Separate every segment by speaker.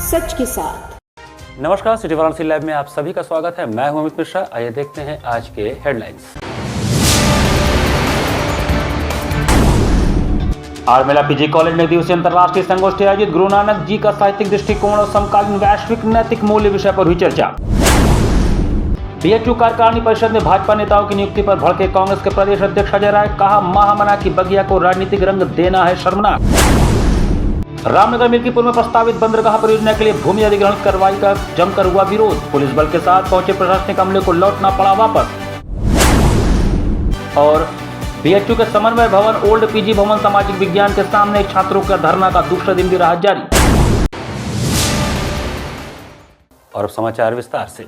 Speaker 1: सच के साथ।
Speaker 2: नमस्कार, सिटी वाराणसी लाइव में आप सभी का स्वागत है। मैं हूं अमित मिश्रा। आइए देखते हैं आज के हेडलाइंस। आरमेला पीजी कॉलेज में दिवसीय अंतर्राष्ट्रीय संगोष्ठी आयोजित। गुरु नानक जी का साहित्यिक दृष्टिकोण और समकालीन वैश्विक नैतिक मूल्य विषय पर हुई चर्चा। बीएचयू कार्यकारिणी परिषद में भाजपा नेताओं की नियुक्ति पर भड़के कांग्रेस के प्रदेश अध्यक्ष अजय राय। कहा, महामना की बगिया को राजनीतिक रंग देना है शर्मनाक। रामनगर मिल्कीपुर में प्रस्तावित बंदरगाह परियोजना के लिए भूमि अधिग्रहण कार्रवाई का जमकर हुआ विरोध। पुलिस बल के साथ पहुंचे प्रशासनिक अमले को लौटना पड़ा वापस। और बीएचयू के समन्वय भवन ओल्ड पीजी भवन सामाजिक विज्ञान के सामने छात्रों का धरना का दूसरा दिन भी रहा जारी। और अब समाचार विस्तार से।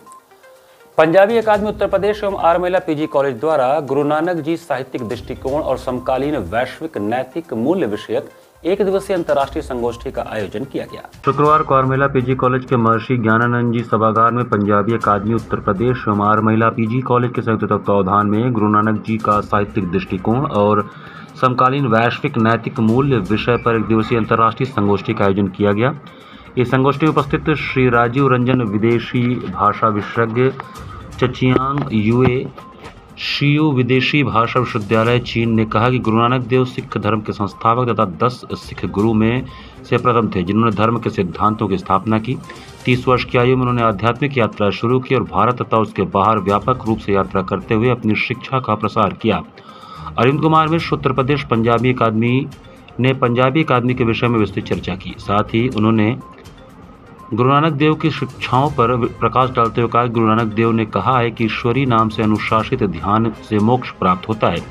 Speaker 2: पंजाबी अकादमी उत्तर प्रदेश एवं आरमेला पीजी कॉलेज द्वारा गुरु नानक जी साहित्यिक दृष्टिकोण और समकालीन वैश्विक नैतिक मूल्य विषयक एक दिवसीय अंतर्राष्ट्रीय संगोष्ठी का आयोजन किया गया।
Speaker 3: शुक्रवार को आरमेला पीजी कॉलेज के महर्षि ज्ञानानंद जी सभागार में पंजाबी अकादमी उत्तर प्रदेश एवं आरमेला पीजी कॉलेज के संयुक्त तत्वावधान में गुरु नानक जी का साहित्यिक दृष्टिकोण और समकालीन वैश्विक नैतिक मूल्य विषय पर एक दिवसीय अंतर्राष्ट्रीय संगोष्ठी का आयोजन किया गया। इस संगोष्ठी में उपस्थित श्री राजीव रंजन, विदेशी भाषा विशेषज्ञ, चचियांग यूए शियू विदेशी भाषा विश्वविद्यालय चीन ने कहा कि गुरु नानक देव सिख धर्म के संस्थापक तथा 10 सिख गुरु में से प्रथम थे जिन्होंने धर्म के सिद्धांतों की स्थापना की। 30 वर्ष की आयु में उन्होंने आध्यात्मिक यात्रा शुरू की और भारत तथा उसके बाहर व्यापक रूप से यात्रा करते हुए अपनी शिक्षा का प्रसार किया। अरविंद कुमार मिश्र, उत्तर प्रदेश पंजाबी अकादमी ने पंजाबी अकादमी के विषय में विस्तृत चर्चा की। साथ ही उन्होंने गुरु नानक देव की शिक्षाओं पर प्रकाश डालते हुए कहा, गुरु नानक देव ने कहा है कि ईश्वरी नाम से अनुशासित ध्यान से मोक्ष प्राप्त होता है।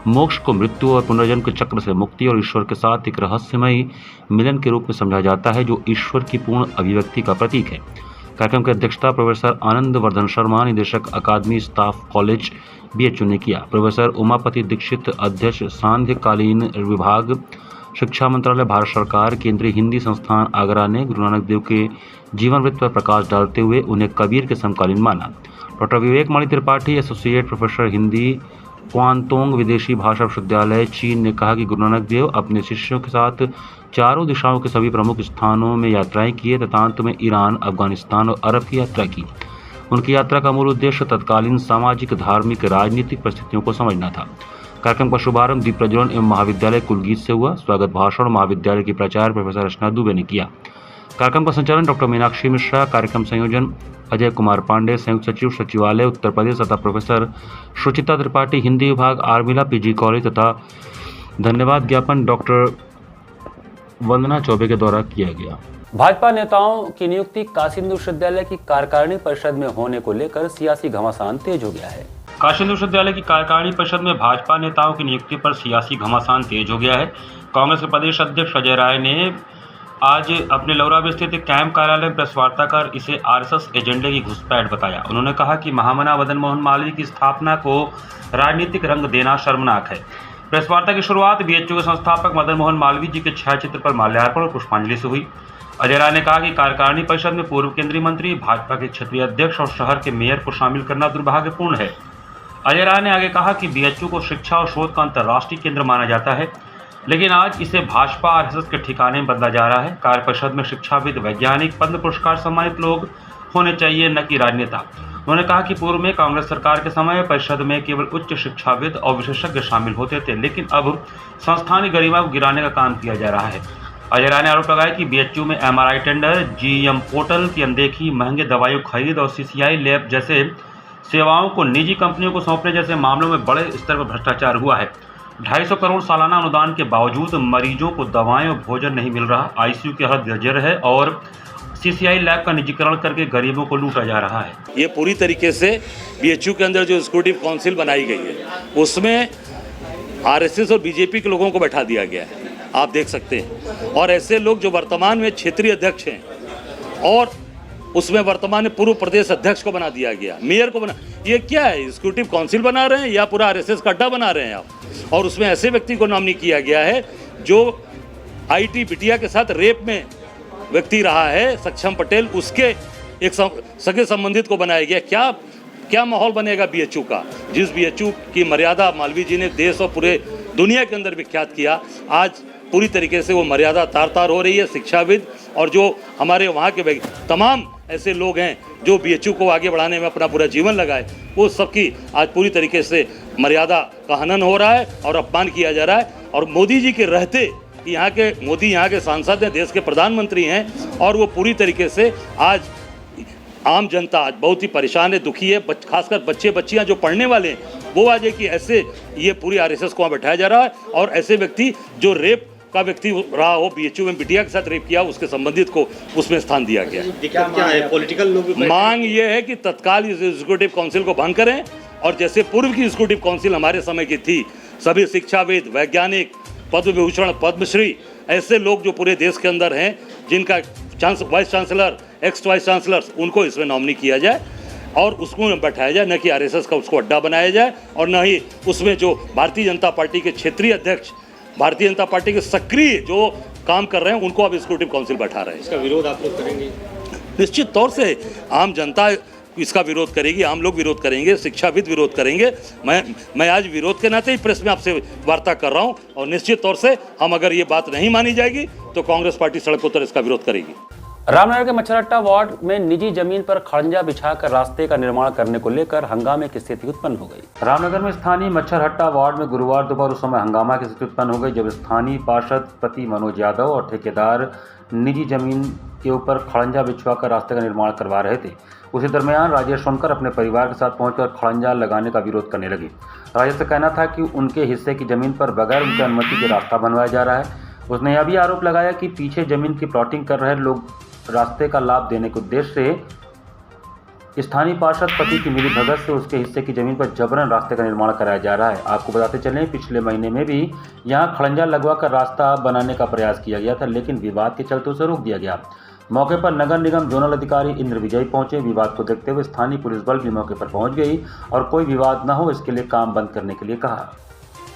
Speaker 3: मोक्ष को मृत्यु और पुनर्जन्म के चक्र से मुक्ति और ईश्वर के साथ एक रहस्यमयी मिलन के रूप में समझा जाता है, जो ईश्वर की पूर्ण अभिव्यक्ति का प्रतीक है। कार्यक्रम की अध्यक्षता प्रोफेसर आनंद वर्धन शर्मा, निदेशक अकादमी स्टाफ कॉलेज बीएचयू ने किया। प्रोफेसर उमापति दीक्षित, अध्यक्ष सांध्यकालीन विभाग, शिक्षा मंत्रालय, भारत सरकार, केंद्रीय हिंदी संस्थान आगरा ने गुरु नानक देव के जीवन वृत्त पर प्रकाश डालते हुए उन्हें कबीर के समकालीन माना। डॉक्टर विवेक मणि त्रिपाठी, एसोसिएट प्रोफेसर हिंदी, क्वांतोंग विदेशी भाषा विश्वविद्यालय चीन ने कहा कि गुरु नानक देव अपने शिष्यों के साथ चारों दिशाओं के सभी प्रमुख स्थानों में यात्राएं किए तथा अंत में ईरान, अफगानिस्तान और अरब की यात्रा की। उनकी यात्रा का मूल उद्देश्य तत्कालीन सामाजिक, धार्मिक, राजनीतिक परिस्थितियों को समझना था। कार्यक्रम का शुभारंभ दीप प्रज्वलन एवं महाविद्यालय कुलगीत से हुआ। स्वागत भाषण महाविद्यालय की प्राचार्य प्रोफेसर रचना दुबे ने किया। कार्यक्रम का संचालन डॉक्टर मीनाक्षी मिश्रा, कार्यक्रम संयोजन अजय कुमार पांडे, संयुक्त सचिव सचिवालय उत्तर प्रदेश तथा प्रोफेसर सुचिता त्रिपाठी, हिंदी विभाग आरमेला पीजी कॉलेज तथा धन्यवाद ज्ञापन डॉक्टर वंदना चौबे के द्वारा किया गया।
Speaker 2: भाजपा नेताओं की नियुक्ति काशी हिंदू विश्वविद्यालय की कार्यकारिणी परिषद में होने को लेकर सियासी घमासान तेज हो गया है।
Speaker 3: काशी हिंदू विश्वविद्यालय की कार्यकारिणी परिषद में भाजपा नेताओं की नियुक्ति पर सियासी घमासान तेज हो गया है। कांग्रेस के प्रदेश अध्यक्ष अजय राय ने आज अपने लौरा में स्थित कैंप कार्यालय में प्रेस वार्ता कर इसे आरएसएस एजेंडे की घुसपैठ बताया। उन्होंने कहा कि महामना मदन मोहन मालवीय की स्थापना को राजनीतिक रंग देना शर्मनाक है। प्रेस वार्ता की शुरुआत बीएचयू के संस्थापक मदन मोहन मालवीय जी के छायाचित्र पर माल्यार्पण और पुष्पांजलि से हुई। अजय राय ने कहा कि कार्यकारिणी परिषद में पूर्व केंद्रीय मंत्री, भाजपा के क्षेत्रीय अध्यक्ष और शहर के मेयर को शामिल करना दुर्भाग्यपूर्ण है। अजय राय ने आगे कहा कि बीएचयू को शिक्षा और शोध का अंतर्राष्ट्रीय केंद्र माना जाता है, लेकिन आज इसे भाजपा आरएसएस के ठिकाने में बदला जा रहा है। कार्य परिषद में शिक्षाविद, वैज्ञानिक, पद्म पुरस्कार सम्मानित लोग होने चाहिए, न कि राजनेता। उन्होंने कहा कि पूर्व में कांग्रेस सरकार के समय परिषद में केवल उच्च शिक्षाविद और विशेषज्ञ शामिल होते थे, लेकिन अब संस्थान की गरिमा को गिराने का काम किया जा रहा है। अजय राय ने आरोप लगाया कि बीएचयू में एमआरआई टेंडर, जीएम पोर्टल की अनदेखी, महंगे दवाइयों खरीद और सीसीआई लैब जैसे सेवाओं को निजी कंपनियों को सौंपने जैसे मामलों में बड़े स्तर पर भ्रष्टाचार हुआ है। 250 करोड़ सालाना अनुदान के बावजूद मरीजों को दवाएं और भोजन नहीं मिल रहा। आईसीयू की हालत जर्जर है और सीसीआई लैब का निजीकरण करके गरीबों को लूटा जा रहा है।
Speaker 4: ये पूरी तरीके से बीएचयू के अंदर जो एग्जीक्यूटिव काउंसिल बनाई गई है उसमें आरएसएस और बीजेपी के लोगों को बैठा दिया गया है, आप देख सकते हैं। और ऐसे लोग जो वर्तमान में क्षेत्रीय अध्यक्ष हैं और उसमें वर्तमान में पूर्व प्रदेश अध्यक्ष को बना दिया गया, मेयर को बना, ये क्या है? एग्जीक्यूटिव काउंसिल बना रहे हैं या पूरा आरएसएस का अड्डा बना रहे हैं आप? और उसमें ऐसे व्यक्ति को नॉमिनी किया गया है जो आईटी बिटिया के साथ रेप में व्यक्ति रहा है, सक्षम पटेल, उसके एक सगे संबंधित को बनाया गया। क्या माहौल बनेगा बीएचयू का? जिस बीएचयू की मर्यादा मालवीय जी ने देश और पूरे दुनिया के अंदर विख्यात किया, आज पूरी तरीके से वो मर्यादा तार तार हो रही है। शिक्षाविद और जो हमारे वहाँ के तमाम ऐसे लोग हैं जो BHU को आगे बढ़ाने में अपना पूरा जीवन लगाए, वो सबकी आज पूरी तरीके से मर्यादा का हनन हो रहा है और अपमान किया जा रहा है। और मोदी जी के रहते मोदी यहाँ के सांसद हैं, देश के प्रधानमंत्री हैं, और वो पूरी तरीके से आज आम जनता आज बहुत ही परेशान है, दुखी है। खासकर बच्चे बच्चियाँ जो पढ़ने वाले हैं वो आज है कि ऐसे ये पूरी RSS को वहाँ बैठाया जा रहा है, और ऐसे व्यक्ति जो रेप का व्यक्ति रहा हो, BHU में बिटिया के साथ रेप किया, उसके संबंधित को उसमें स्थान दिया गया है।
Speaker 1: क्या है पॉलिटिकल लोग
Speaker 4: मांग ये है कि तत्काल इस एग्जीक्यूटिव काउंसिल को भंग करें, और जैसे पूर्व की एग्जीक्यूटिव काउंसिल हमारे समय की थी, सभी शिक्षाविद, वैज्ञानिक, पद्म विभूषण, पद्मश्री, ऐसे लोग जो पूरे देश के अंदर हैं, जिनका vice chancellor, ex vice chancellors, उनको इसमें नॉमिनी किया जाए और उसको बैठाया जाए, न कि RSS का उसको अड्डा बनाया जाए, और न ही उसमें जो भारतीय जनता पार्टी के क्षेत्रीय अध्यक्ष, भारतीय जनता पार्टी के सक्रिय जो काम कर रहे हैं, उनको अब एग्जीक्यूटिव काउंसिल बैठा रहे हैं।
Speaker 1: इसका विरोध आप लोग करेंगे?
Speaker 4: निश्चित तौर से आम जनता इसका विरोध करेगी, आम लोग विरोध करेंगे, शिक्षाविद विरोध करेंगे। मैं आज विरोध के नाते ही प्रेस में आपसे वार्ता कर रहा हूं, और निश्चित तौर से हम अगर ये बात नहीं मानी जाएगी तो कांग्रेस पार्टी सड़कों पर इसका विरोध करेगी।
Speaker 2: रामनगर के मच्छरहट्टा वार्ड में निजी जमीन पर खड़ंजा बिछाकर रास्ते का निर्माण करने को लेकर हंगामे की स्थिति उत्पन्न हो गई। रामनगर में स्थानीय मच्छरहट्टा वार्ड में गुरुवार दोपहर उस समय हंगामा की स्थिति उत्पन्न हो गई, जब स्थानीय पार्षद पति मनोज यादव और ठेकेदार निजी जमीन के ऊपर खड़ंजा बिछवाकर रास्ते का निर्माण करवा रहे थे। उसी दरमियान राजेश सोनकर अपने परिवार के साथ पहुंचकर खड़ंजा लगाने का विरोध करने लगे। राजेश का कहना था कि उनके हिस्से की जमीन पर बगैर उनकी अनुमति के रास्ता बनवाया जा रहा है। उसने यह भी आरोप लगाया कि पीछे जमीन की प्लॉटिंग कर रहे लोग रास्ते का लाभ देने के उद्देश्य से स्थानीय पार्षद पति की मिलीभगत से उसके हिस्से की जमीन पर जबरन रास्ते का निर्माण कराया जा रहा है। आपको बताते चलें, पिछले महीने में भी यहां खड़ंजा लगवाकर रास्ता बनाने का प्रयास किया गया था, लेकिन विवाद के चलते उसे रोक दिया गया। मौके पर नगर निगम जोनल अधिकारी इंद्र विजय पहुंचे। विवाद को देखते हुए स्थानीय पुलिस बल भी मौके पर पहुंच गई और कोई विवाद न हो इसके लिए काम बंद करने के लिए कहा।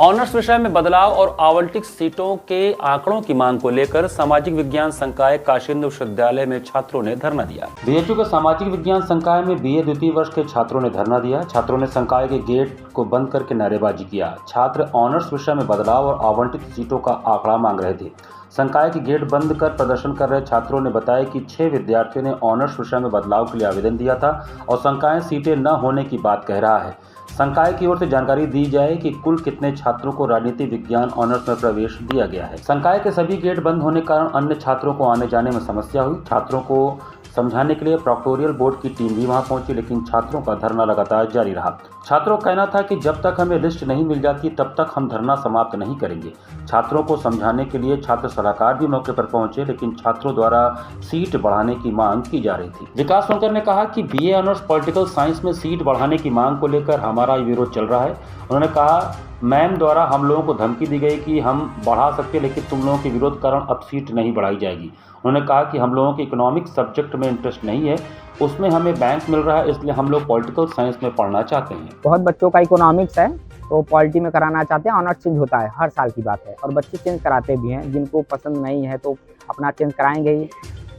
Speaker 2: ऑनर्स विषय में बदलाव और आवंटित सीटों के आंकड़ों की मांग को लेकर सामाजिक विज्ञान संकाय काशिंद विश्वविद्यालय में छात्रों ने धरना दिया। BHU के सामाजिक विज्ञान संकाय में BA द्वितीय वर्ष के छात्रों ने धरना दिया। छात्रों ने संकाय के गेट को बंद करके नारेबाजी किया। छात्र ऑनर्स विषय में बदलाव और आवंटित सीटों का आंकड़ा मांग रहे थे। संकाय के गेट बंद कर प्रदर्शन कर रहे छात्रों ने बताया कि 6 विद्यार्थियों ने ऑनर्स विषय में बदलाव के लिए आवेदन दिया था और संकाय सीटें न होने की बात कह रहा है। संकाय की ओर से जानकारी दी जाए कि कुल कितने छात्रों को राजनीति विज्ञान ऑनर्स में प्रवेश दिया गया है। संकाय के सभी गेट बंद होने के कारण अन्य छात्रों को आने जाने में समस्या हुई। छात्रों को समझाने के लिए प्रोक्टोरियल बोर्ड की टीम भी वहां पहुंची, लेकिन छात्रों का धरना लगातार जारी रहा। छात्रों का कहना था कि जब तक हमें लिस्ट नहीं मिल जाती तब तक हम धरना समाप्त नहीं करेंगे। छात्रों को समझाने के लिए छात्र सलाहकार भी मौके पर पहुंचे, लेकिन छात्रों द्वारा सीट बढ़ाने की मांग की जा रही थी। विकास सोनकर ने कहा कि BA ऑनर्स पॉलिटिकल साइंस में सीट बढ़ाने की मांग को लेकर हमारा विरोध चल रहा है। उन्होंने कहा, मैम द्वारा हम लोगों को धमकी दी गई कि हम बढ़ा सकते, लेकिन तुम लोगों के विरोध कारण अब सीट नहीं बढ़ाई जाएगी। उन्होंने कहा कि हम लोगों के इकोनॉमिक्स सब्जेक्ट में इंटरेस्ट नहीं है, उसमें हमें बैंक मिल रहा है, इसलिए हम लोग पॉलिटिकल साइंस में पढ़ना चाहते हैं।
Speaker 5: बहुत बच्चों का इकोनॉमिक्स है तो पॉलिटी में कराना चाहते हैं। ऑनर्स चेंज होता है, हर साल की बात है, और बच्चे चेंज कराते भी हैं। जिनको पसंद नहीं है तो अपना चेंज कराएंगे ही।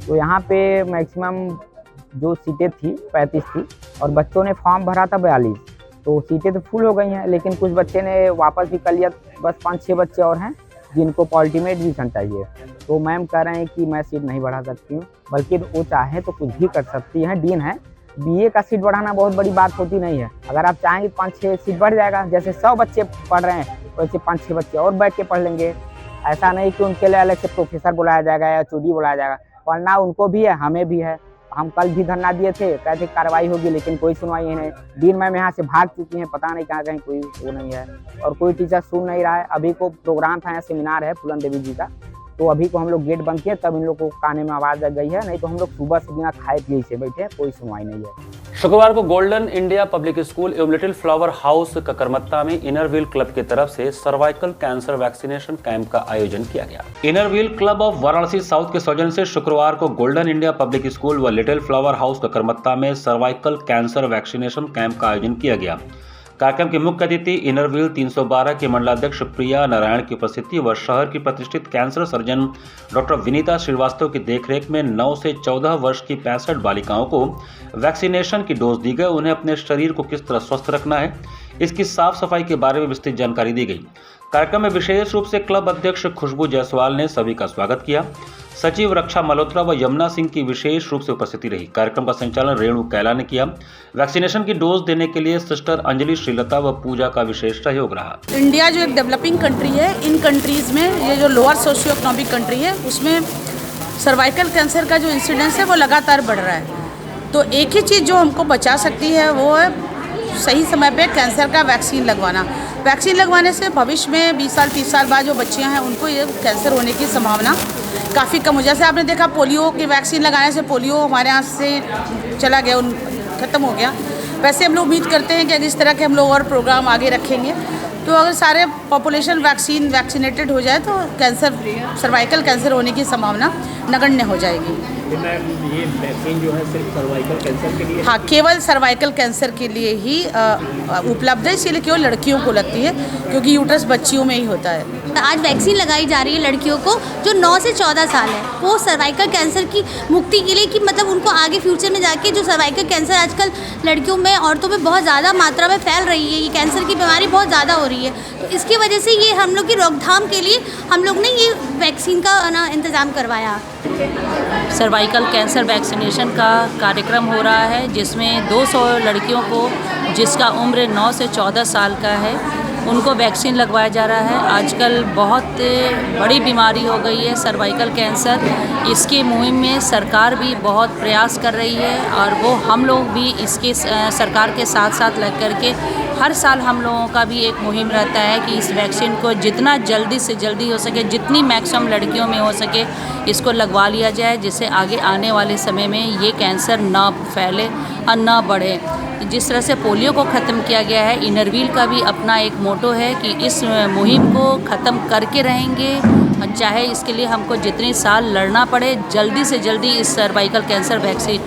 Speaker 5: तो यहाँ पे मैक्सिमम जो सीटें थी 35 थी, और बच्चों ने फॉर्म भरा था 42, तो सीटें तो फुल हो गई हैं। लेकिन कुछ बच्चे ने वापस भी कर लिया। बस 5-6 बच्चे और हैं जिनको पॉलिटी में एडमिशन चाहिए। तो मैम कह रहे हैं कि मैं सीट नहीं बढ़ा सकती हूँ, बल्कि वो चाहे तो कुछ भी कर सकती हैं। डीन है, BA का सीट बढ़ाना बहुत बड़ी बात होती नहीं है। अगर आप चाहेंगे 5-6 सीट बढ़ जाएगा। जैसे 100 बच्चे पढ़ रहे हैं वैसे 5-6 बच्चे और बैठ के पढ़ लेंगे। ऐसा नहीं कि उनके लिए अलग से प्रोफेसर बुलाया जाएगा या चूड़ी बुलाया जाएगा। पढ़ना उनको भी है, हमें भी है। हम कल भी धरना दिए थे, कहते कार्रवाई होगी, लेकिन कोई सुनवाई नहीं। डीन मैम यहाँ से भाग चुकी हैं, पता नहीं कहाँ कहीं कोई वो नहीं है, और कोई टीचर सुन नहीं रहा है। अभी को प्रोग्राम था, यहाँ सेमिनार है फूलन देवी जी का, तो अभी को हम लोग गेट बंद किए, तब इन लोग को काने में आवाज़ आ गई है। नहीं तो हम लोग सुबह से बिना खाए पिए से बैठे हैं, कोई सुनवाई नहीं है।
Speaker 2: शुक्रवार को गोल्डन इंडिया पब्लिक स्कूल एवं लिटिल फ्लावर हाउस ककरमत्ता में इनरव्हील क्लब की तरफ से सर्वाइकल कैंसर वैक्सीनेशन कैंप का आयोजन किया गया। Inner Wheel club of Varanasi south के सौजन्य से शुक्रवार को गोल्डन इंडिया पब्लिक स्कूल व लिटिल फ्लावर हाउस ककरमत्ता में सर्वाइकल कैंसर वैक्सीनेशन कैंप का आयोजन किया गया। कार्यक्रम के मुख्य अतिथि इनरव्हील 312 के मंडलाध्यक्ष प्रिया नारायण की उपस्थिति व शहर की प्रतिष्ठित cancer surgeon doctor Vinita Srivastava की देखरेख में 9 से 14 वर्ष की 65 बालिकाओं को वैक्सीनेशन की डोज दी गई। उन्हें अपने शरीर को किस तरह स्वस्थ रखना है, इसकी साफ सफाई के बारे में विस्तृत जानकारी दी गई। कार्यक्रम में विशेष रूप से क्लब अध्यक्ष खुशबू जायसवाल ने सभी का स्वागत किया। सचिव रक्षा मल्होत्रा व यमुना सिंह की विशेष रूप से उपस्थिति रही। कार्यक्रम का संचालन रेणु कैला ने किया। वैक्सीनेशन की डोज देने के लिए सिस्टर अंजलि श्रीलता व पूजा का विशेष सहयोग रहा।
Speaker 6: इंडिया जो एक डेवलपिंग कंट्री है, इन कंट्रीज़ में ये जो लोअर सोशियो इकोनॉमिक कंट्री है उसमें सर्वाइकल कैंसर का जो इंसिडेंस है वो लगातार बढ़ रहा है। तो एक ही चीज़ जो हमको बचा सकती है वो है सही समय पे कैंसर का वैक्सीन लगवाना। वैक्सीन लगवाने से भविष्य में 20 साल 30 साल बाद जो बच्चियां हैं उनको ये कैंसर होने की संभावना काफ़ी कम हो। जैसे आपने देखा पोलियो की वैक्सीन लगाने से पोलियो हमारे यहाँ से चला गया, ख़त्म हो गया। वैसे हम लोग उम्मीद करते हैं कि अगर इस तरह के हम लोग और प्रोग्राम आगे रखेंगे तो अगर सारे पॉपुलेशन वैक्सीनेटेड हो जाए तो कैंसर, सर्वाइकल कैंसर होने की संभावना नगण्य हो जाएगी।
Speaker 1: ये वैक्सीन जो है सिर्फ सर्वाइकल कैंसर के लिए?
Speaker 6: हाँ, केवल सर्वाइकल कैंसर के लिए ही उपलब्ध है, इसीलिए केवल लड़कियों को लगती है क्योंकि यूट्रस बच्चियों में ही होता है।
Speaker 7: आज वैक्सीन लगाई जा रही है लड़कियों को जो 9 से 14 साल है, वो सर्वाइकल कैंसर की मुक्ति के लिए कि मतलब उनको आगे फ्यूचर में जाके जो सर्वाइकल कैंसर आजकल लड़कियों में, औरतों में बहुत ज़्यादा मात्रा में फैल रही है, ये कैंसर की बीमारी बहुत ज़्यादा हो रही है। तो इसकी वजह से ये हम लोग की रोकथाम के लिए हम लोग ने ये वैक्सीन का इंतज़ाम करवाया।
Speaker 8: सर्वाइकल कैंसर वैक्सीनेशन का कार्यक्रम हो रहा है जिसमें 200 लड़कियों को जिसका उम्र 9 से 14 साल का है उनको वैक्सीन लगवाया जा रहा है। आजकल बहुत बड़ी बीमारी हो गई है सर्वाइकल कैंसर। इसकी मुहिम में सरकार भी बहुत प्रयास कर रही है और वो हम लोग भी इसके सरकार के साथ साथ लग कर के हर साल हम लोगों का भी एक मुहिम रहता है कि इस वैक्सीन को जितना जल्दी से जल्दी हो सके, जितनी मैक्सिमम लड़कियों में हो सके इसको लगवा लिया जाए, जिससे आगे आने वाले समय में ये कैंसर ना फैले और ना बढ़े। जिस तरह से पोलियो को ख़त्म किया गया है, इनरव्हील का भी अपना एक मोटो है कि इस मुहिम को ख़त्म करके रहेंगे, चाहे इसके लिए हमको जितने साल लड़ना पड़े, जल्दी से जल्दी इस सर्वाइकल कैंसर वैक्सीन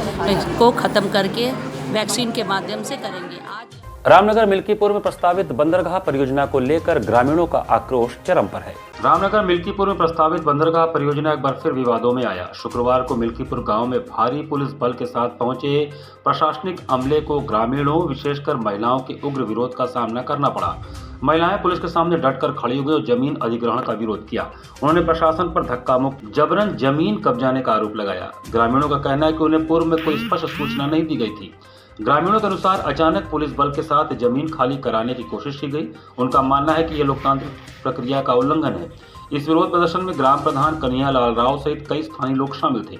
Speaker 8: को ख़त्म करके वैक्सीन के माध्यम से करेंगे। आज
Speaker 2: रामनगर मिल्कीपुर में प्रस्तावित बंदरगाह परियोजना को लेकर ग्रामीणों का आक्रोश चरम पर है। रामनगर मिल्कीपुर में प्रस्तावित बंदरगाह परियोजना एक बार फिर विवादों में आया। शुक्रवार को मिल्कीपुर गांव में भारी पुलिस बल के साथ पहुंचे प्रशासनिक अमले को ग्रामीणों, विशेषकर महिलाओं के उग्र विरोध का सामना करना पड़ा। महिलाएं पुलिस के सामने डटकर खड़ी हो गई और जमीन अधिग्रहण का विरोध किया। उन्होंने प्रशासन पर धक्का मुक्की जबरन जमीन कब्जाने का आरोप लगाया। ग्रामीणों का कहना है कि उन्हें पूर्व में कोई स्पष्ट सूचना नहीं दी गई थी। ग्रामीणों के अनुसार अचानक पुलिस बल के साथ जमीन खाली कराने की कोशिश की गई। उनका मानना है कि यह लोकतांत्रिक प्रक्रिया का उल्लंघन है। इस विरोध प्रदर्शन में ग्राम प्रधान कन्हैया लाल राव सहित कई स्थानीय लोग शामिल थे।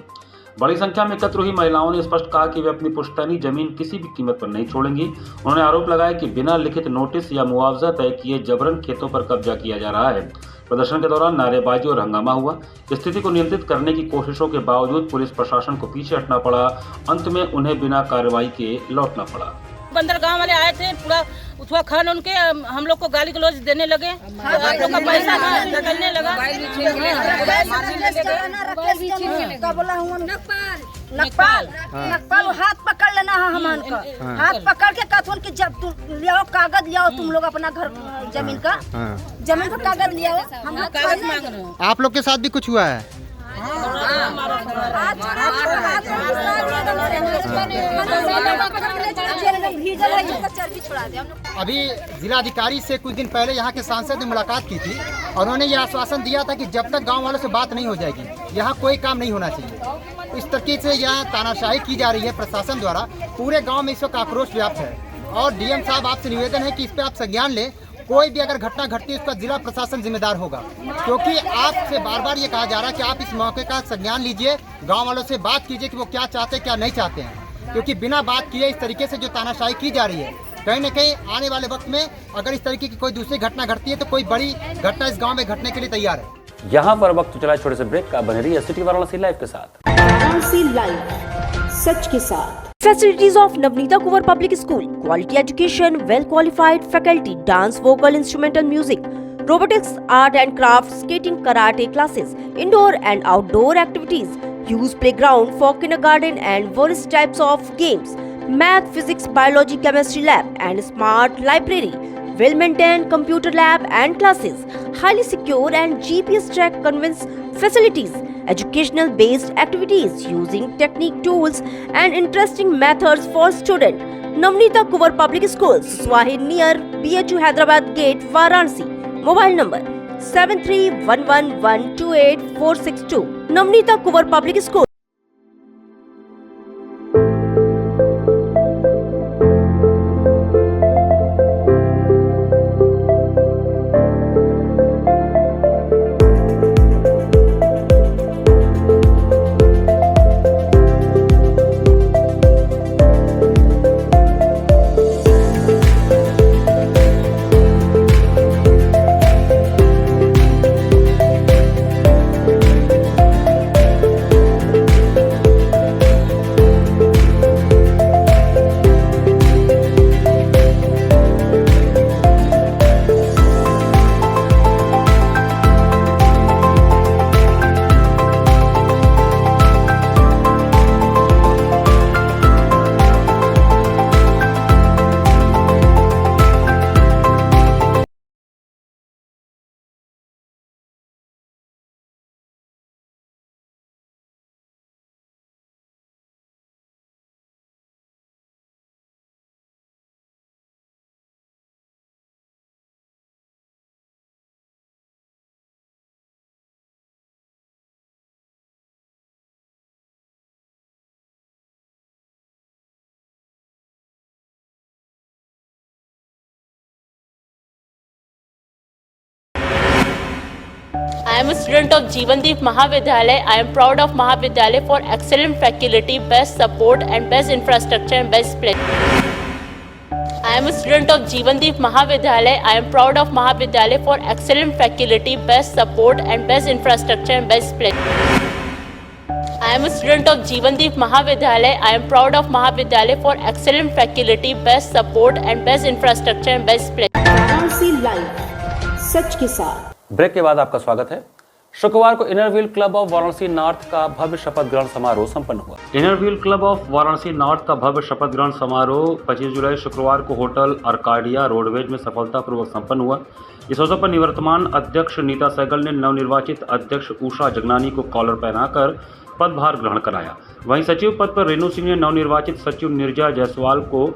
Speaker 2: बड़ी संख्या में एकत्र हुई महिलाओं ने स्पष्ट कहा कि वे अपनी पुश्तैनी जमीन किसी भी कीमत पर नहीं छोड़ेंगी। उन्होंने आरोप लगाया कि बिना लिखित नोटिस या मुआवजा तय किए जबरन खेतों पर कब्जा किया जा रहा है। प्रदर्शन के दौरान नारेबाजी और हंगामा हुआ। स्थिति को नियंत्रित करने की कोशिशों के बावजूद पुलिस प्रशासन को पीछे हटना पड़ा। अंत में उन्हें बिना कार्रवाई के लौटना पड़ा।
Speaker 9: बंदरगाह वाले आए थे, पूरा उठवा खान उनके हम लोग को गाली गलौज देने लगे। आप लोग का पैसा निकलने लगा।
Speaker 10: नकपाल हाथ पकड़ लेना है हमन का, हाथ पकड़ के कहथुन कि जब तुम लियाओ कागज लियाओ, तुम लोग अपना घर जमीन का कागज लियाओ। हम कागज मांग रहे हो।
Speaker 11: आप लोग के साथ भी कुछ हुआ है? अभी जिलाधिकारी से कुछ दिन पहले यहाँ के सांसद ने मुलाकात की थी और उन्होंने ये आश्वासन दिया था कि जब तक गांव वालों से बात नहीं हो जाएगी यहाँ कोई काम नहीं होना चाहिए। इस तरीके से यहाँ तानाशाही की जा रही है प्रशासन द्वारा। पूरे गांव में इस वक्त आक्रोश व्याप्त है और डीएम साहब आपसे निवेदन है कि इस पर आप संज्ञान लें। कोई भी अगर घटना घटती है उसका जिला प्रशासन जिम्मेदार होगा, क्योंकि आपसे बार बार ये कहा जा रहा है कि आप इस मौके का संज्ञान लीजिए, गांव वालों से बात कीजिए कि वो क्या चाहते हैं क्या नहीं चाहते हैं। क्योंकि बिना बात किए इस तरीके से जो तानाशाही की जा रही है, कहीं न कहीं आने वाले वक्त में अगर इस तरीके की कोई दूसरी घटना घटती है तो कोई बड़ी घटना इस गाँव में घटने के लिए तैयार है।
Speaker 2: यहाँ पर वक्त चला छोटे से ब्रेक का। बने रहिए सिटी वाराणसी लाइव के साथ।
Speaker 12: वाराणसी लाइव सच के साथ। Facilities of Navneeta Kuvar Public School, quality education, well qualified faculty, dance, vocal, instrumental music, robotics, art and crafts, skating, karate classes, indoor and outdoor activities, use playground for kindergarten and various types of games, math, physics, biology, chemistry lab and smart library, well maintained computer lab and classes, highly secure and GPS track convince facilities, educational based activities using technique tools and interesting methods for students. Navneeta Kuvar Public Schools, Swahid near BHU Hyderabad Gate, Varanasi. Mobile number 7311128462, Navneeta Kunwar public school.
Speaker 13: I am a student of Jeevandeep Mahavidyalaya. I am proud of Mahavidyalaya for excellent faculty, best support and best infrastructure and best place. I am a student of Jeevandeep Mahavidyalaya. I am proud of Mahavidyalaya for excellent faculty, best support and best infrastructure and best place. I am a student of Jeevandeep Mahavidyalaya. I am proud of Mahavidyalaya for excellent faculty, best support and best infrastructure and best place.
Speaker 12: Varanasi live, सच के साथ।
Speaker 2: Break के बाद आपका स्वागत है। शुक्रवार को inner wheel club of Varanasi north का भव्य शपथ ग्रहण समारोह संपन्न हुआ। Inner wheel club of Varanasi north का भव्य शपथ ग्रहण समारोह 25 जुलाई शुक्रवार को होटल अर्काडिया रोडवेज में सफलतापूर्वक संपन्न हुआ। इस अवसर पर निवर्तमान अध्यक्ष नीता सहगल ने नवनिर्वाचित अध्यक्ष उषा जगनानी को कॉलर पहनाकर पदभार ग्रहण कराया। वहीं सचिव पद पर रेणु सिंह ने नवनिर्वाचित सचिव निर्जा जायसवाल को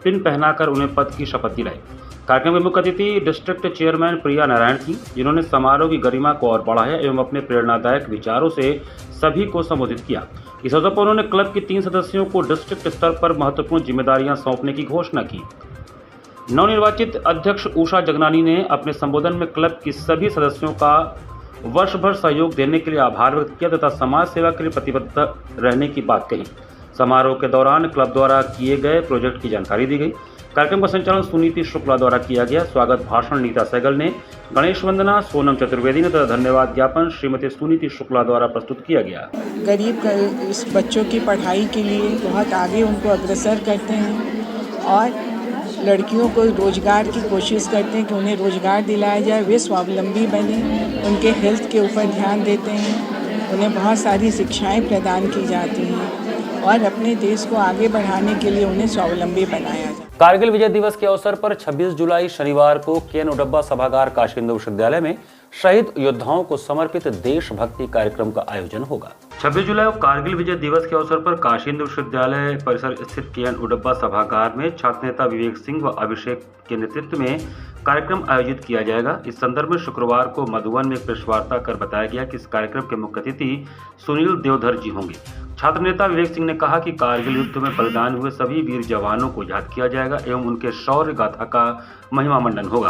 Speaker 2: पिन पहनाकर उन्हें पद की शपथ दिलाई। कार्यक्रम में मुख्य अतिथि डिस्ट्रिक्ट चेयरमैन प्रिया नारायण थी, जिन्होंने समारोह की गरिमा को और बढ़ाया एवं अपने प्रेरणादायक विचारों से सभी को संबोधित किया। इस अवसर पर उन्होंने क्लब के 3 सदस्यों को डिस्ट्रिक्ट स्तर पर महत्वपूर्ण जिम्मेदारियां सौंपने की घोषणा की। नवनिर्वाचित अध्यक्ष उषा जगनानी ने अपने संबोधन में क्लब की सभी सदस्यों का वर्ष भर सहयोग देने के लिए आभार व्यक्त किया तथा समाज सेवा के लिए प्रतिबद्ध रहने की बात कही। समारोह के दौरान क्लब द्वारा किए गए प्रोजेक्ट की जानकारी दी गई। कार्यक्रम का संचालन सुनीति शुक्ला द्वारा किया गया। स्वागत भाषण नीता सहगल ने, गणेश वंदना सोनम चतुर्वेदी ने तथा धन्यवाद ज्ञापन श्रीमती सुनीति शुक्ला द्वारा प्रस्तुत किया गया।
Speaker 14: गरीब इस बच्चों की पढ़ाई के लिए बहुत आगे उनको अग्रसर करते हैं और लड़कियों को रोजगार की कोशिश करते हैं कि उन्हें रोजगार दिलाया जाए, वे स्वावलंबी बने, उनके हेल्थ के ऊपर ध्यान देते हैं, उन्हें बहुत सारी शिक्षाएं प्रदान की जाती हैं और अपने देश को आगे बढ़ाने के लिए उन्हें स्वावलंबी बनाया जाए।
Speaker 2: कारगिल विजय दिवस के अवसर पर 26 जुलाई शनिवार को के.एन. उडब्बा सभागार काशी हिंदू विश्वविद्यालय में शहीद योद्धाओं को समर्पित देशभक्ति कार्यक्रम का आयोजन होगा। 26 जुलाई को कारगिल विजय दिवस के अवसर पर काशी हिंदू विश्वविद्यालय परिसर स्थित के.एन. उडब्बा सभागार में छात्र नेता विवेक सिंह व अभिषेक के नेतृत्व में कार्यक्रम आयोजित किया जाएगा। इस संदर्भ में शुक्रवार को मधुबन में एक प्रेस वार्ता कर बताया गया कि इस कार्यक्रम के मुख्य अतिथि सुनील देवधर जी होंगे। छात्र नेता विवेक सिंह ने कहा कि कारगिल युद्ध में बलिदान हुए सभी वीर जवानों को याद किया जाएगा एवं उनके शौर्य गाथा का महिमा मंडन होगा।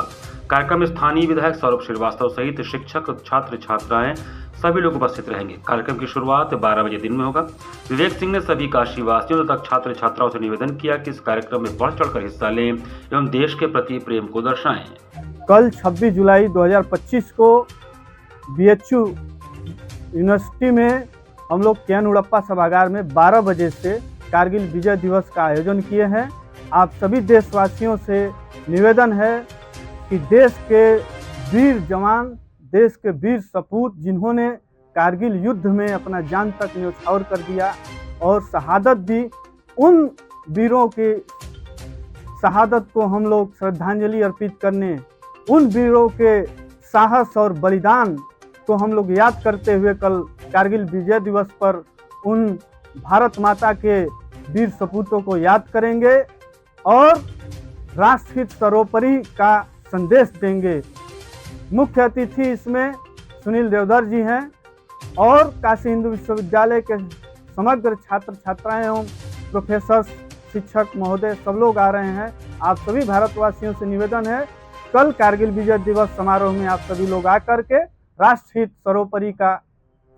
Speaker 2: कार्यक्रम में स्थानीय विधायक सौरभ श्रीवास्तव सहित शिक्षक, छात्र छात्राएं सभी लोग उपस्थित रहेंगे। कार्यक्रम की शुरुआत 12 बजे दिन में होगा। विवेक सिंह ने सभी काशीवासियों तथा छात्र छात्राओं से निवेदन किया कि इस कार्यक्रम में बढ़ चढ़कर हिस्सा लें एवं देश के प्रति प्रेम को दर्शाएं।
Speaker 15: कल 26 जुलाई 2025 को BHU यूनिवर्सिटी में हम लोग के.एन. उडप्पा सभागार में 12 बजे से कारगिल विजय दिवस का आयोजन किए हैं। आप सभी देशवासियों से निवेदन है कि देश के वीर जवान, देश के वीर सपूत जिन्होंने कारगिल युद्ध में अपना जान तक न्यौछावर कर दिया और शहादत दी, उन वीरों की शहादत को हम लोग श्रद्धांजलि अर्पित करने, उन वीरों के साहस और बलिदान को हम लोग याद करते हुए कल कारगिल विजय दिवस पर उन भारत माता के वीर सपूतों को याद करेंगे और राष्ट्रहित सर्वोपरि का संदेश देंगे। मुख्य अतिथि इसमें सुनील देवधर जी हैं और काशी हिंदू विश्वविद्यालय के समग्र छात्र छात्राएं एवं प्रोफेसर शिक्षक महोदय सब लोग आ रहे हैं। आप सभी भारतवासियों से निवेदन है, कल कारगिल विजय दिवस समारोह में आप सभी लोग आकर के राष्ट्रहित सर्वोपरि का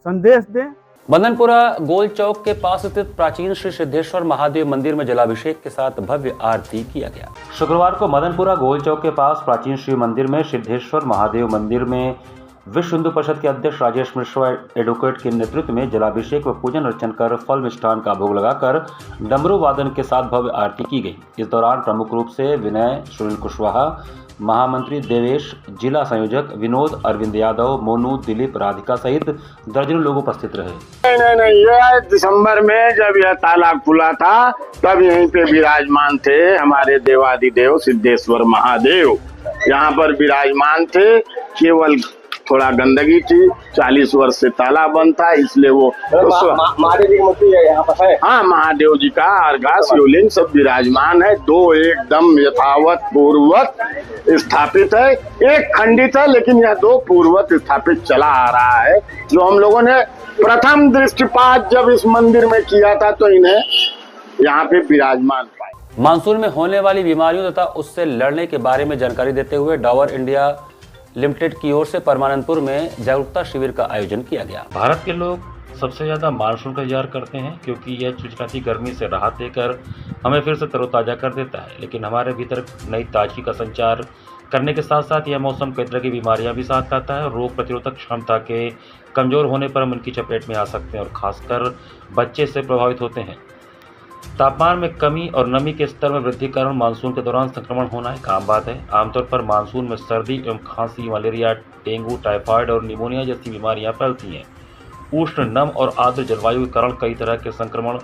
Speaker 15: संदेश दें।
Speaker 2: मदनपुरा गोल चौक के पास स्थित प्राचीन श्री सिद्धेश्वर महादेव मंदिर में जलाभिषेक के साथ भव्य आरती किया गया। शुक्रवार को मदनपुरा गोल चौक के पास प्राचीन श्री मंदिर में सिद्धेश्वर महादेव मंदिर में विश्व हिंदू परिषद के अध्यक्ष राजेश मिश्रा एडवोकेट के नेतृत्व में जलाभिषेक व पूजन अर्चन कर फल मिष्ठान का भोग लगाकर डमरू वादन के साथ भव्य आरती की गई। इस दौरान प्रमुख रूप से विनय, सुनील कुशवाहा, महामंत्री देवेश, जिला संयोजक विनोद, अरविंद यादव, मोनू, दिलीप, राधिका सहित दर्जनों लोग उपस्थित रहे।
Speaker 16: नहीं, ये दिसंबर में जब यह ताला खुला था तब यहीं पे विराजमान थे हमारे देवादिदेव सिद्धेश्वर महादेव। यहाँ पर विराजमान थे, केवल थोड़ा गंदगी थी। 40 वर्ष से ताला बंद था, इसलिए वो महादेव जी की मूर्ति यहाँ पर है। हाँ, महादेव जी का अर्घा शिवलिंग सब विराजमान है। 2 एकदम यथावत पूर्ववत स्थापित है। एक खंडित है, लेकिन यह 2 पूर्ववत स्थापित चला आ रहा है। जो हम लोगों ने प्रथम दृष्टिपात जब इस मंदिर में किया था तो इन्हें यहाँ पे विराजमान पाए।
Speaker 2: मानसून में होने वाली बीमारियों तथा उससे लड़ने के बारे में जानकारी देते हुए डाबर इंडिया लिमिटेड की ओर से परमानंदपुर में जागरूकता शिविर का आयोजन किया गया।
Speaker 3: भारत के लोग सबसे ज़्यादा मानसून का इंतजार करते हैं क्योंकि यह चिलचिलाती गर्मी से राहत देकर हमें फिर से तरोताज़ा कर देता है, लेकिन हमारे भीतर नई ताजगी का संचार करने के साथ साथ यह मौसम कई तरह की बीमारियां भी साथ लाता है। रोग प्रतिरोधक क्षमता के कमज़ोर होने पर हम उनकी चपेट में आ सकते हैं और खासकर बच्चे से प्रभावित होते हैं। तापमान में कमी और नमी के स्तर में वृद्धि के कारण मानसून के दौरान संक्रमण होना एक आम बात है। आमतौर पर मानसून में सर्दी एवं खांसी, मलेरिया, डेंगू, टाइफाइड और निमोनिया जैसी बीमारियां फैलती हैं। उष्ण, नम और आर्द्र जलवायु के कारण कई तरह के संक्रमण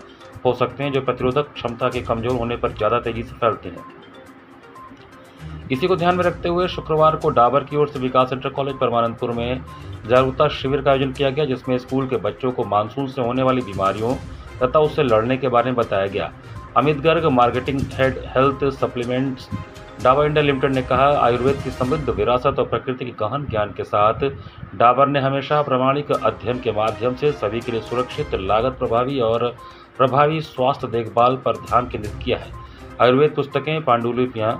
Speaker 3: हो सकते हैं जो प्रतिरोधक क्षमता के कमजोर होने पर ज़्यादा तेजी से फैलते हैं। इसी को ध्यान में रखते हुए शुक्रवार को डाबर की ओर से विकास इंटर कॉलेज परमानंदपुर में जागरूकता शिविर का आयोजन किया गया, जिसमें स्कूल के बच्चों को मानसून से होने वाली बीमारियों तथा उससे लड़ने के बारे में बताया गया। Amit Garg, marketing head health supplements, Dabur India limited ने कहा, आयुर्वेद की समृद्ध विरासत और प्रकृति के गहन ज्ञान के साथ डाबर ने हमेशा प्रामाणिक अध्ययन के माध्यम से सभी के लिए सुरक्षित, लागत प्रभावी और प्रभावी स्वास्थ्य देखभाल पर ध्यान केंद्रित किया है। आयुर्वेद पुस्तकें, पांडुलिपियाँ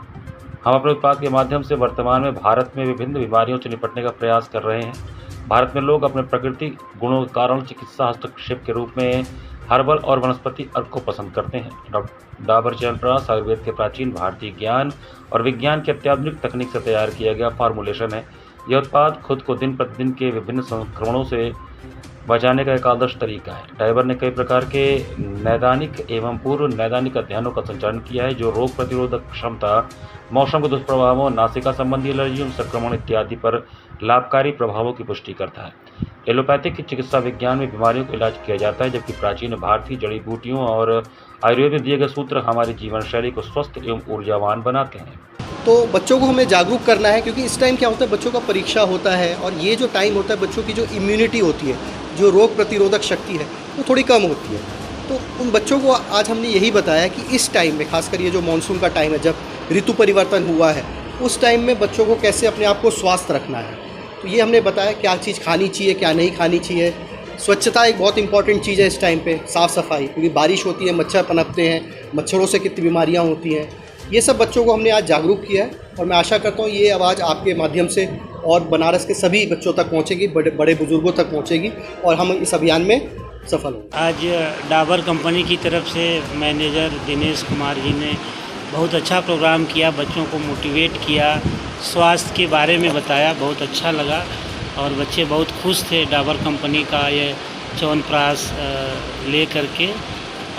Speaker 3: हम अपने उत्पाद के माध्यम से वर्तमान में भारत में विभिन्न बीमारियों से निपटने का प्रयास कर रहे हैं। भारत में लोग अपने प्राकृतिक गुणों के कारण चिकित्सा हस्तक्षेप के रूप में हर्बल और वनस्पति अर्क को पसंद करते हैं। डाबर च्यवनप्राश आयुर्वेद के प्राचीन भारतीय ज्ञान और विज्ञान की अत्याधुनिक तकनीक से तैयार किया गया फार्मूलेशन है। यह उत्पाद खुद को दिन प्रतिदिन के विभिन्न संक्रमणों से बचाने का एक आदर्श तरीका है। डाबर ने कई प्रकार के नैदानिक एवं पूर्व नैदानिक अध्ययनों का संचालन किया है जो रोग प्रतिरोधक क्षमता, मौसम के दुष्प्रभावों, नासिका संबंधी एलर्जियों, संक्रमण इत्यादि पर लाभकारी प्रभावों की पुष्टि करता है। एलोपैथिक चिकित्सा विज्ञान में बीमारियों का इलाज किया जाता है, जबकि प्राचीन भारतीय जड़ी बूटियों और आयुर्वेद में दिए गए सूत्र हमारी जीवन शैली को स्वस्थ एवं ऊर्जावान बनाते हैं।
Speaker 17: तो बच्चों को हमें जागरूक करना है, क्योंकि इस टाइम क्या होता है, बच्चों का परीक्षा होता है और ये जो टाइम होता है बच्चों की जो इम्यूनिटी होती है, जो रोग प्रतिरोधक शक्ति है, वो थोड़ी कम होती है। तो उन बच्चों को आज हमने यही बताया कि इस टाइम में, खासकर ये जो मानसून का टाइम है, जब ऋतु परिवर्तन हुआ है, उस टाइम में बच्चों को कैसे अपने आप को स्वस्थ रखना है। तो ये हमने बताया क्या चीज़ खानी चाहिए, क्या नहीं खानी चाहिए। स्वच्छता एक बहुत इंपॉर्टेंट चीज़ है इस टाइम पे, साफ़ सफाई, क्योंकि बारिश होती है, मच्छर पनपते हैं, मच्छरों से कितनी बीमारियां होती हैं। ये सब बच्चों को हमने आज जागरूक किया है और मैं आशा करता हूँ ये आवाज़ आपके माध्यम से और बनारस के सभी बच्चों तक पहुँचेगी, बड़े बुजुर्गों तक पहुँचेगी और हम इस अभियान में सफल होंगे।
Speaker 18: आज डाबर कंपनी की तरफ से मैनेजर दिनेश कुमार जी ने बहुत अच्छा प्रोग्राम किया, बच्चों को मोटिवेट किया, स्वास्थ्य के बारे में बताया, बहुत अच्छा लगा और बच्चे बहुत खुश थे डाबर कंपनी का ये च्यवनप्राश ले करके।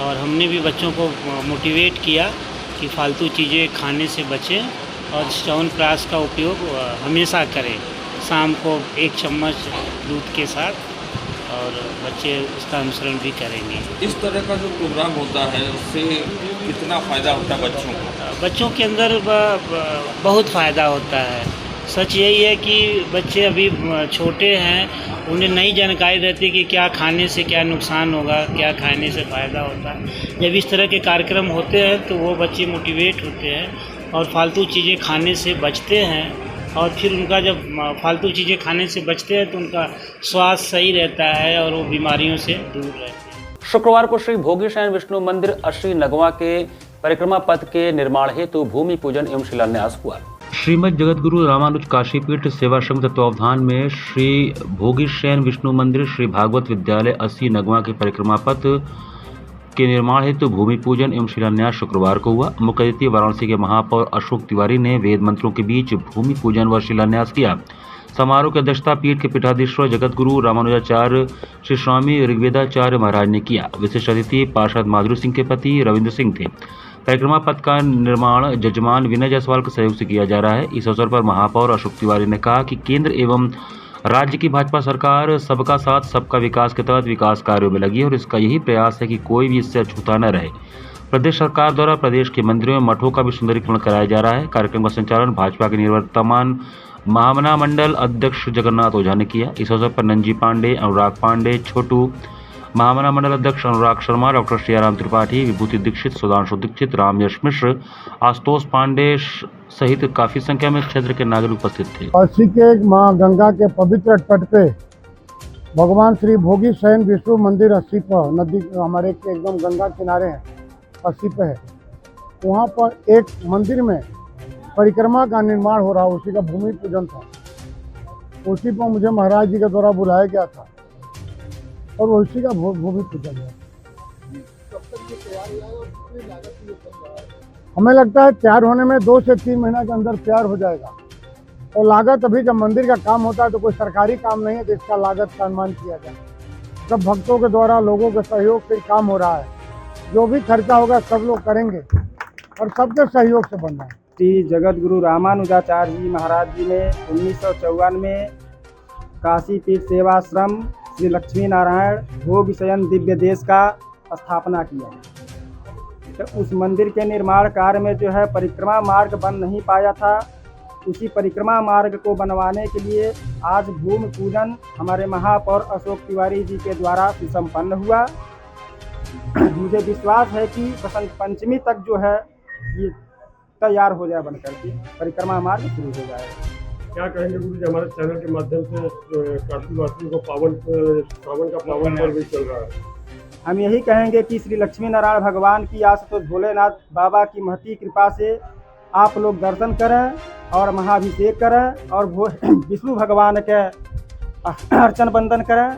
Speaker 18: और हमने भी बच्चों को मोटिवेट किया कि फालतू चीज़ें खाने से बचें और च्यवनप्राश का उपयोग हमेशा करें, शाम को 1 चम्मच दूध के साथ, और बच्चे उसका अनुसरण भी करेंगे।
Speaker 19: इस तरह का जो प्रोग्राम होता है उससे कितना फ़ायदा होता है बच्चों को?
Speaker 18: बच्चों के अंदर बहुत फ़ायदा होता है। सच यही है कि बच्चे अभी छोटे हैं, उन्हें नई जानकारी रहती कि क्या खाने से क्या नुकसान होगा, क्या खाने से फ़ायदा होता है। जब इस तरह के कार्यक्रम होते हैं तो वो बच्चे मोटिवेट होते हैं और फालतू चीज़ें खाने से बचते हैं और फिर उनका जब फालतू चीज़ें खाने से बचते हैं तो उनका स्वास्थ्य सही रहता है और वो बीमारियों से दूर रहते हैं।
Speaker 2: शुक्रवार को श्री भोगी शयन विष्णु मंदिर अस्सी नगवा के परिक्रमा पथ के निर्माण हेतु भूमि पूजन एवं शिलान्यास हुआ।
Speaker 3: श्रीमद जगतगुरु रामानुज काशीपीठ सेवा संघ तत्वावधान में श्री भोगी शयन विष्णु मंदिर श्री भागवत विद्यालय 80 नगवा के परिक्रमा पथ के निर्माण हेतु भूमि पूजन एवं शिलान्यास शुक्रवार को हुआ। मुख्य अतिथि वाराणसी के महापौर अशोक तिवारी ने वेद मंत्रों के बीच भूमि पूजन व शिलान्यास किया। समारोह की अध्यक्षता पीठ के पीठाधीश्वर जगतगुरु रामानुजाचार्य श्री स्वामी ऋग्वेदाचार्य महाराज ने किया। विशिष्ट अतिथि पार्षद माधुरी सिंह के पति रविंद्र सिंह थे। परिक्रमा पथ का निर्माण जजमान विनय जायसवाल के सहयोग से किया जा रहा है। इस अवसर पर महापौर अशोक तिवारी ने कहा कि केंद्र एवं राज्य की भाजपा सरकार सबका साथ सबका विकास के तहत विकास कार्यों में लगी है और इसका यही प्रयास है कि कोई भी इससे अछूता न रहे। प्रदेश सरकार द्वारा प्रदेश के मंदिरों में मठों का भी सुंदरीकरण कराया जा रहा है। कार्यक्रम का संचालन भाजपा के निवर्तमान महामना मंडल अध्यक्ष जगन्नाथ ओझा ने किया। इस अवसर पर नंजी पांडे, अनुराग पांडे, छोटू, महामना मंडल अध्यक्ष अनुराग शर्मा, डॉक्टर श्रीराम त्रिपाठी, विभूति दीक्षित, सुधांशु दीक्षित, रामयश मिश्र, आशुतोष पांडे सहित काफी संख्या में क्षेत्र के नागरिक उपस्थित थे।
Speaker 15: अस्सी के मां गंगा के पवित्र तट पे भगवान श्री भोगी शयन विष्णु मंदिर 80 पर नदी हमारे एकदम गंगा किनारे है, 80 पे है। वहाँ पर एक मंदिर में परिक्रमा का निर्माण हो रहा, उसी का भूमि पूजन था। उसी पर मुझे महाराज जी के द्वारा बुलाया गया था और उसी का भूमि पूजन है। हमें लगता है तैयार होने में 2 से 3 महीना के अंदर तैयार हो जाएगा। और लागत अभी जब मंदिर का काम होता है तो कोई सरकारी काम नहीं है जिसका लागत का अनुमान किया जाए। सब भक्तों के द्वारा लोगों के सहयोग से काम हो रहा है। जो भी खर्चा होगा सब लोग करेंगे और सबके सहयोग से बन रहा है।
Speaker 5: श्री जगत गुरु रामानुजाचार्य जी महाराज जी ने 1954 में काशी पीठ सेवाश्रम श्री लक्ष्मी नारायण भोग शयन दिव्य देश का स्थापना किया। तो उस मंदिर के निर्माण कार्य में जो है परिक्रमा मार्ग बन नहीं पाया था। उसी परिक्रमा मार्ग को बनवाने के लिए आज भूमि पूजन हमारे महापौर अशोक तिवारी जी के द्वारा सुसंपन्न हुआ। मुझे विश्वास है कि बसंत पंचमी तक जो है ये तैयार हो जाए, बनकर के परिक्रमा मार्ग शुरू हो जाएगा।
Speaker 15: क्या कहेंगे गुरु जी, हमारे चैनल के माध्यम से कार्तिक वासियों को सावन का पावन पर्व भी चल रहा है।
Speaker 5: हम यही कहेंगे कि श्री लक्ष्मी नारायण भगवान की आशुतोष भोलेनाथ बाबा की महती कृपा से आप लोग दर्शन करें और महाभिषेक करें और विष्णु भगवान के अर्चन बंदन करें।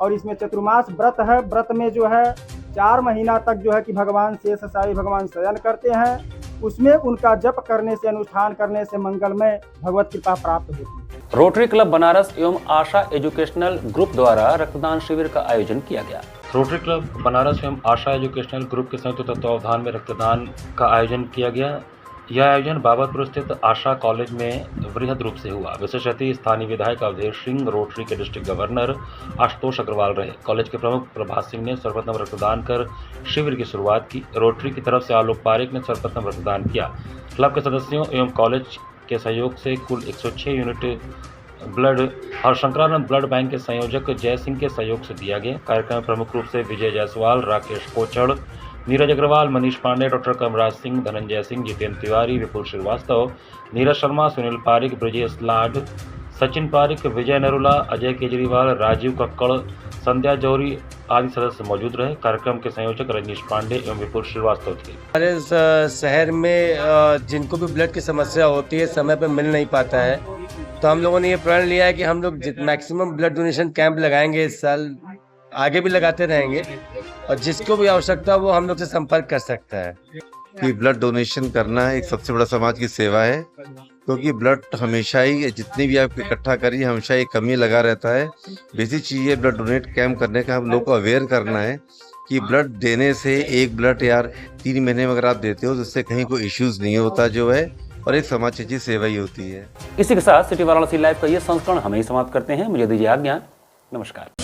Speaker 5: और इसमें चतुर्मास व्रत है। व्रत में जो है 4 महीना तक जो है कि भगवान शेष शाही भगवान शयन करते हैं। उसमें उनका जप करने से, अनुष्ठान करने से मंगलमय भगवत कृपा प्राप्त होती है।
Speaker 2: रोटरी क्लब बनारस एवं आशा एजुकेशनल ग्रुप द्वारा रक्तदान शिविर का आयोजन किया गया।
Speaker 3: रोटरी क्लब बनारस एवं आशा एजुकेशनल ग्रुप के संयुक्त तत्वावधान में रक्तदान का आयोजन किया गया। यह आयोजन बाबतपुर स्थित आशा कॉलेज में वृहद रूप से हुआ। विशेष अतिथि स्थानीय विधायक अवधेश सिंह, रोटरी के डिस्ट्रिक्ट गवर्नर आशुतोष अग्रवाल रहे। कॉलेज के प्रमुख प्रभात सिंह ने सर्वप्रथम रक्तदान कर शिविर की शुरुआत की। रोटरी की तरफ से आलोक पारेख ने सर्वप्रथम रक्तदान किया। क्लब के सदस्यों एवं कॉलेज के सहयोग से कुल 106 unit blood Harshankaranand blood bank के संयोजक जय सिंह के सहयोग से दिया गया। कार्यक्रम में प्रमुख रूप से विजय जायसवाल, राकेश कोचड़, नीरज अग्रवाल, मनीष पांडे, डॉक्टर कमराज सिंह, धनंजय सिंह, जितेंद्र तिवारी, विपुल श्रीवास्तव, नीरज शर्मा, सुनील पारिक, ब्रजेश लाड, सचिन पारिक, विजय नरुला, अजय केजरीवाल, राजीव कक्कड़, संध्या जौहरी आदि सदस्य मौजूद रहे। कार्यक्रम के संयोजक रजनीश पांडे एवं विपुल श्रीवास्तव थे।
Speaker 20: हमारे शहर में जिनको भी ब्लड की समस्या होती है समय पर मिल नहीं पाता है, तो हम लोगों ने ये प्रण लिया है कि हम लोग मैक्सिमम ब्लड डोनेशन कैंप लगाएंगे। इस साल आगे भी लगाते रहेंगे और जिसको भी आवश्यकता वो हम लोग से संपर्क कर सकता है।
Speaker 21: कि ब्लड डोनेशन करना एक सबसे बड़ा समाज की सेवा है, क्योंकि ब्लड हमेशा ही जितनी भी आप इकट्ठा करिए हमेशा एक कमी लगा रहता है। बेसिक चीज़ है ब्लड डोनेट कैंप करने का, हम लोग को अवेयर करना है कि ब्लड देने से एक ब्लड यार 3 महीने में अगर आप देते हो तो उससे कहीं कोई इश्यूज नहीं होता जो है, और एक समाज की सेवा ही होती है।
Speaker 2: इसी के साथ सिटी वाराणसी लाइव का ये संस्करण हम ही समाप्त करते हैं। मुझे दीजिए आज्ञा। नमस्कार।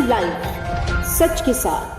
Speaker 12: लाइव सच के साथ।